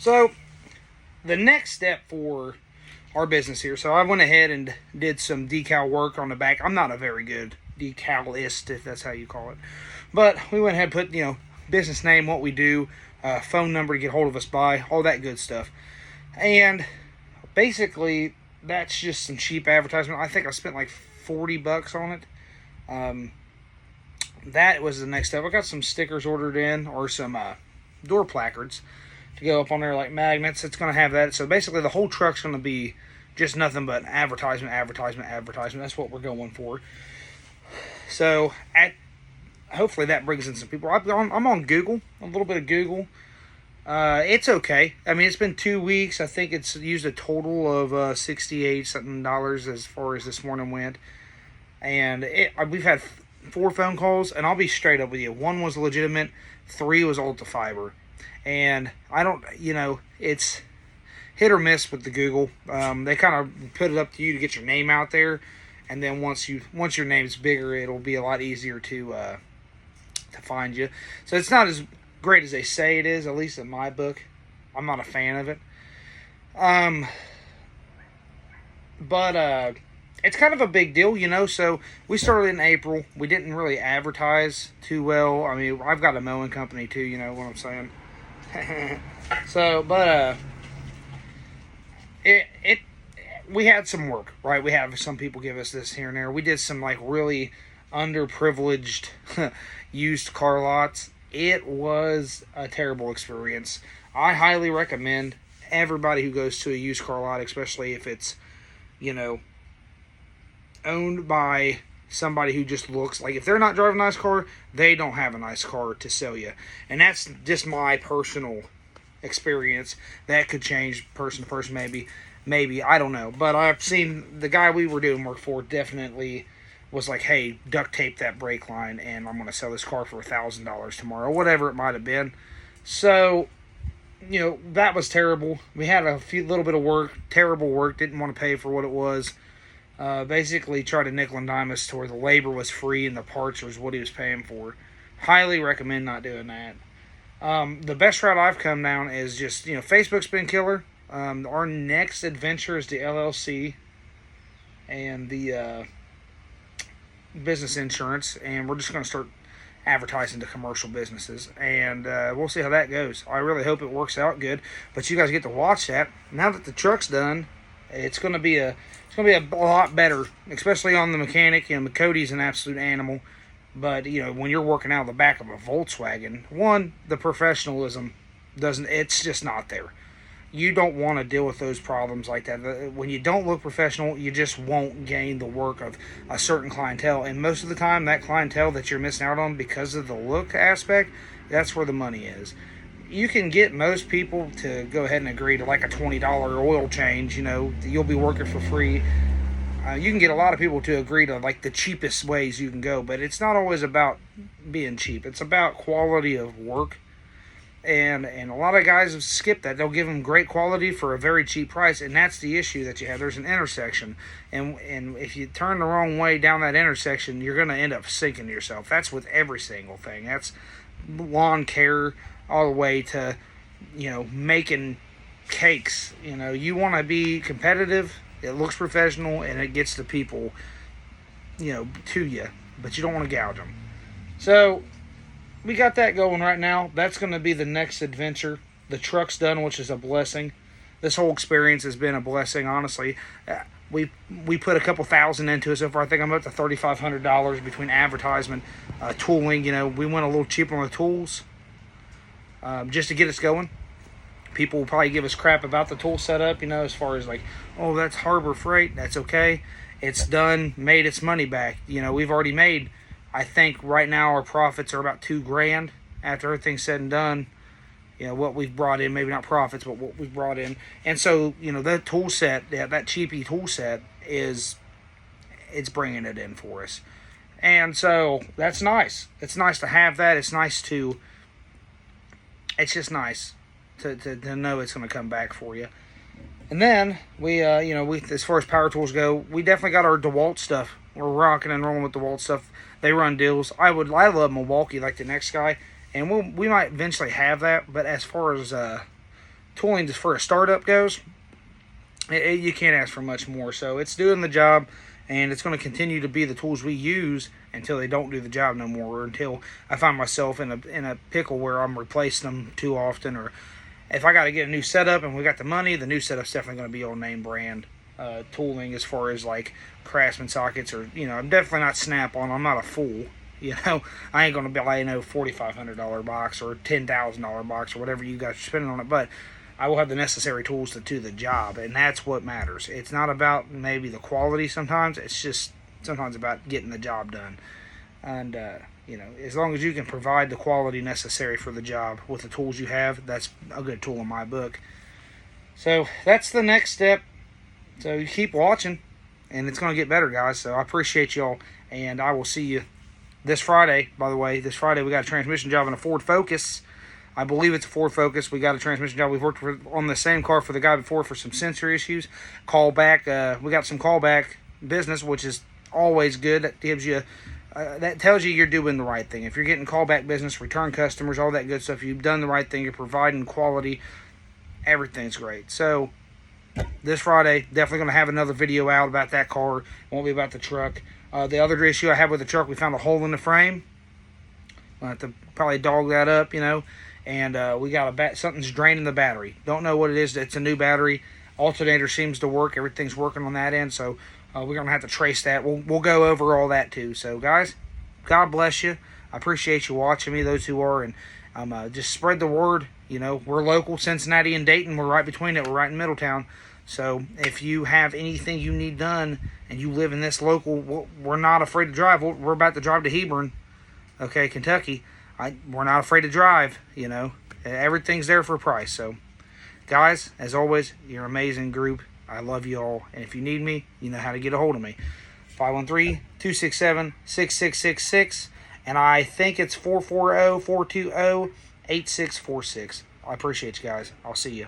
So the next step for our business here. So I went ahead and did some decal work on the back. I'm not a very good decalist, if that's how you call it. But we went ahead and put, business name, what we do, phone number to get hold of us by, all that good stuff. And basically, that's just some cheap advertisement. I think I spent like $40 on it. That was the next step. I got some stickers ordered in, or some door placards to go up on there like magnets. It's going to have that. So basically, the whole truck's going to be just nothing but advertisement. That's what we're going for. So hopefully that brings in some people. I'm on Google, a little bit of Google. It's okay. I mean, it's been 2 weeks. I think it's used a total of $68 something as far as this morning went. And we've had 4 phone calls, and I'll be straight up with you. 1 was legitimate, 3 was Ulta Fiber. And I don't, it's hit or miss with the Google. They kind of put it up to you to get your name out there, and then once your name's bigger, it'll be a lot easier to find you. So it's not as great as they say it is, at least in my book. I'm not a fan of it. But it's kind of a big deal, So we started in April. We didn't really advertise too well. I mean, I've got a mowing company too, you know what I'm saying? So, but we had some work, right? We have some people give us this here and there. We did some like really underprivileged used car lots. It was a terrible experience. I highly recommend everybody who goes to a used car lot, especially if it's, owned by somebody who just looks like, if they're not driving a nice car, they don't have a nice car to sell you. And that's just my personal experience. That could change person to person, maybe, I don't know. But I've seen the guy we were doing work for definitely was like, hey, duct tape that brake line and I'm going to sell this car for $1,000 tomorrow, whatever it might have been. So, that was terrible. We had a little bit of work, terrible work, didn't want to pay for what it was. Basically tried to nickel and dime us to where the labor was free and the parts was what he was paying for. Highly recommend not doing that. The best route I've come down is just, Facebook's been killer. Our next adventure is the LLC and the business insurance, and we're just going to start advertising to commercial businesses, and we'll see how that goes. I really hope it works out good, but you guys get to watch that. Now that the truck's done, it's going to be a lot better, especially on the mechanic. Cody's an absolute animal, but when you're working out of the back of a Volkswagen, the professionalism it's just not there. You don't want to deal with those problems like that. When you don't look professional, you just won't gain the work of a certain clientele. And most of the time, that clientele that you're missing out on because of the look aspect, that's where the money is. You can get most people to go ahead and agree to like a $20 oil change. You'll be working for free. You can get a lot of people to agree to like the cheapest ways you can go. But it's not always about being cheap. It's about quality of work. And a lot of guys have skipped that. They'll give them great quality for a very cheap price, and that's the issue that you have. There's an intersection, and if you turn the wrong way down that intersection, you're going to end up sinking yourself. That's with every single thing. That's lawn care all the way to, making cakes. You want to be competitive. It looks professional, and it gets the people, to you, but you don't want to gouge them. So we got that going right now. That's going to be the next adventure. The truck's done, which is a blessing. This whole experience has been a blessing, honestly. We put a couple thousand into it so far. I think I'm up to $3,500 between advertisement, tooling. We went a little cheaper on the tools just to get us going. People will probably give us crap about the tool setup, as far as like, oh, that's Harbor Freight. That's okay. It's done, made its money back. We've already made, I think right now our profits are about $2,000 after everything's said and done. What we've brought in, maybe not profits, but what we've brought in. And so, that tool set, that cheapy tool set it's bringing it in for us. And so that's nice. It's nice to have that. It's just nice to know it's going to come back for you. And then we as far as power tools go, we definitely got our DeWalt stuff. We're rocking and rolling with DeWalt stuff. They run deals. I love Milwaukee like the next guy, and we might eventually have that. But as far as tooling just for a startup goes, you can't ask for much more. So it's doing the job, and it's going to continue to be the tools we use until they don't do the job no more, or until I find myself in a pickle where I'm replacing them too often, or if I got to get a new setup and we got the money, the new setup's definitely going to be on name brand tooling, as far as like Craftsman sockets, or I'm definitely not Snap-on. I'm not a fool. I ain't going to buy $4,500 box or $10,000 box or whatever you guys are spending on it, but I will have the necessary tools to do the job, and that's what matters. It's not about maybe the quality sometimes. It's just sometimes about getting the job done. And, as long as you can provide the quality necessary for the job with the tools you have, that's a good tool in my book. So that's the next step. So you keep watching, and it's going to get better, guys. So I appreciate y'all, and I will see you this Friday. By the way, this Friday we got a transmission job in a Ford Focus. I believe it's a Ford Focus. We got a transmission job. We've worked on the same car for the guy before for some sensor issues. Callback. We got some callback business, which is always good. That gives you, that tells you you're doing the right thing. If you're getting callback business, return customers, all that good stuff, you've done the right thing. You're providing quality. Everything's great. So this Friday, definitely going to have another video out about that car. It won't be about the truck. The other issue I have with the truck, we found a hole in the frame. We'll have to probably dog that up, and we got something's draining the battery. Don't know what it is. It's a new battery. Alternator seems to work. Everything's working on that end, so we're gonna have to trace that. We'll go over all that too. So guys, God bless you. I appreciate you watching me, those who are, and just spread the word. We're local, Cincinnati and Dayton. We're right between it. We're right in Middletown. So if you have anything you need done and you live in this local, we're not afraid to drive. We're about to drive to Hebron, okay, Kentucky. We're not afraid to drive. Everything's there for a price. So guys, as always, you're an amazing group. I love you all, and if you need me, you know how to get a hold of me. 513-267-6666, and I think it's 440-420-8646. I appreciate you guys. I'll see you.